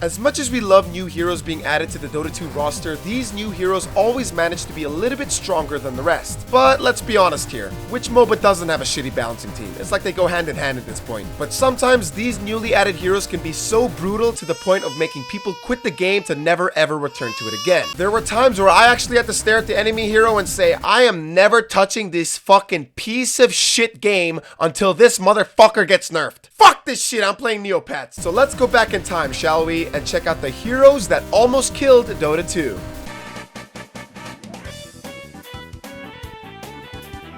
As much as we love new heroes being added to the Dota 2 roster, these new heroes always manage to be a little bit stronger than the rest. But let's be honest here, which MOBA doesn't have a shitty balancing team? It's like they go hand in hand at this point. But sometimes these newly added heroes can be so brutal to the point of making people quit the game to never ever return to it again. There were times where I actually had to stare at the enemy hero and say, I am never touching this fucking piece of shit game until this motherfucker gets nerfed. Fuck this shit, I'm playing Neopets. So let's go back in time, shall we, and check out the heroes that almost killed Dota 2.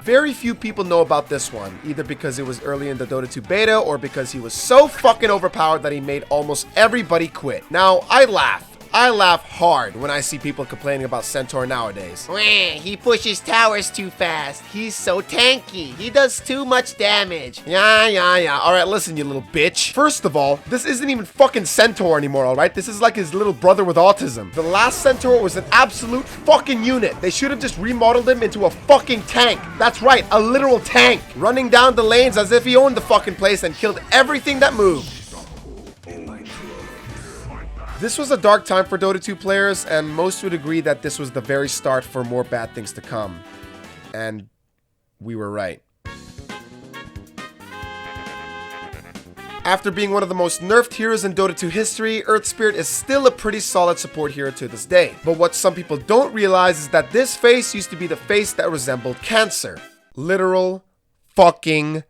Very few people know about this one, either because it was early in the Dota 2 beta or because he was so fucking overpowered that he made almost everybody quit. Now, I laugh hard when I see people complaining about Centaur nowadays. He pushes towers too fast. He's so tanky. He does too much damage. Yeah. Alright, listen, you little bitch. First of all, this isn't even fucking Centaur anymore, alright? This is like his little brother with autism. The last Centaur was an absolute fucking unit. They should have just remodeled him into a fucking tank. That's right, a literal tank. Running down the lanes as if he owned the fucking place and killed everything that moved. This was a dark time for Dota 2 players, and most would agree that this was the very start for more bad things to come. And we were right. After being one of the most nerfed heroes in Dota 2 history, Earth Spirit is still a pretty solid support hero to this day. But what some people don't realize is that this face used to be the face that resembled cancer. Literal fucking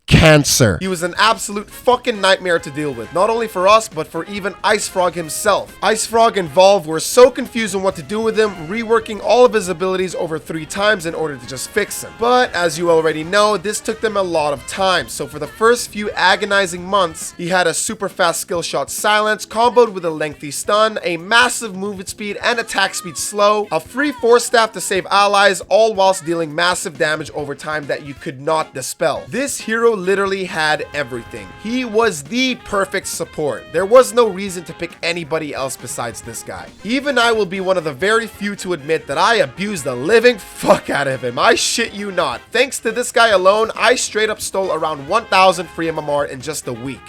cancer. He was an absolute fucking nightmare to deal with, not only for us, but for even IceFrog himself. IceFrog and Valve were so confused on what to do with him, reworking all of his abilities over 3 times in order to just fix him. But as you already know, this took them a lot of time, so for the first few agonizing months, he had a super fast skill shot silence, comboed with a lengthy stun, a massive movement speed and attack speed slow, a free force staff to save allies, all whilst dealing massive damage over time that you could not dispel. This hero literally had everything. He was the perfect support. There was no reason to pick anybody else besides this guy. Even I will be one of the very few to admit that I abused the living fuck out of him. I shit you not. Thanks to this guy alone, I straight up stole around 1,000 free MMR in just a week.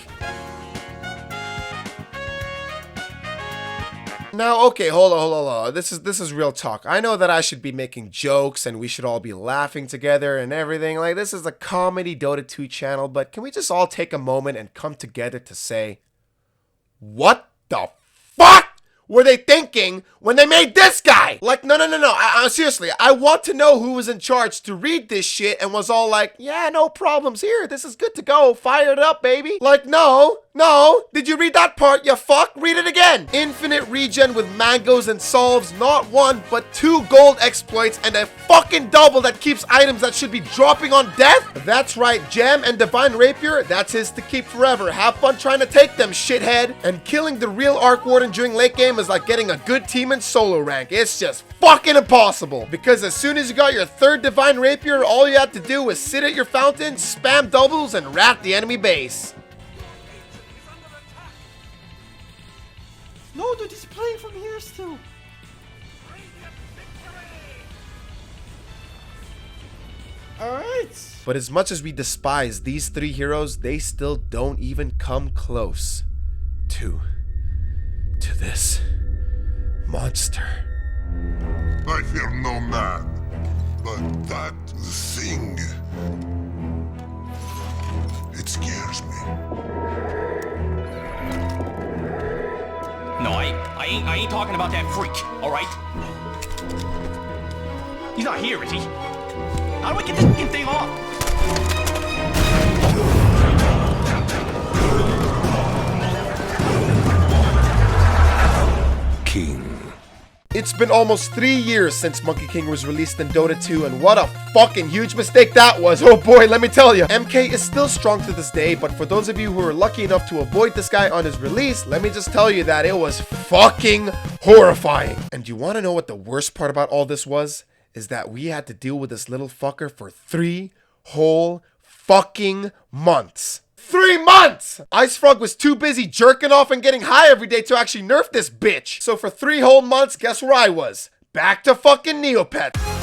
Now, okay, hold on. This is real talk. I know that I should be making jokes and we should all be laughing together and everything. Like, this is a comedy Dota 2 channel, but can we just all take a moment and come together to say, what the fuck were they thinking when they made this guy? Like, no. Seriously, I want to know who was in charge to read this shit and was all like, yeah, no problems here. This is good to go. Fire it up, baby. Like, no. Did you read that part, you fuck? Read it again. Infinite regen with mangoes and solves not 1, but 2 gold exploits and a fucking double that keeps items that should be dropping on death? That's right, Gem and Divine Rapier, that's his to keep forever. Have fun trying to take them, shithead. And killing the real Arc Warden during late game is like getting a good team in solo rank. It's just fucking impossible. Because as soon as you got your 3rd Divine Rapier, all you had to do was sit at your fountain, spam doubles, and rat the enemy base. No, dude, he's playing from here still. Alright. But as much as we despise these 3 heroes, they still don't even come close to this monster. I fear no man, but that thing, it scares me. No, I ain't talking about that freak, alright? He's not here, is he? How do I get this fucking thing off? King. It's been almost 3 years since Monkey King was released in Dota 2, and what a fucking huge mistake that was. Oh boy, let me tell you. MK is still strong to this day, but for those of you who were lucky enough to avoid this guy on his release, let me just tell you that it was fucking horrifying. And you want to know what the worst part about all this was? Is that we had to deal with this little fucker for 3 whole fucking months. 3 months! IceFrog was too busy jerking off and getting high every day to actually nerf this bitch. So for 3 whole months, guess where I was? Back to fucking Neopets.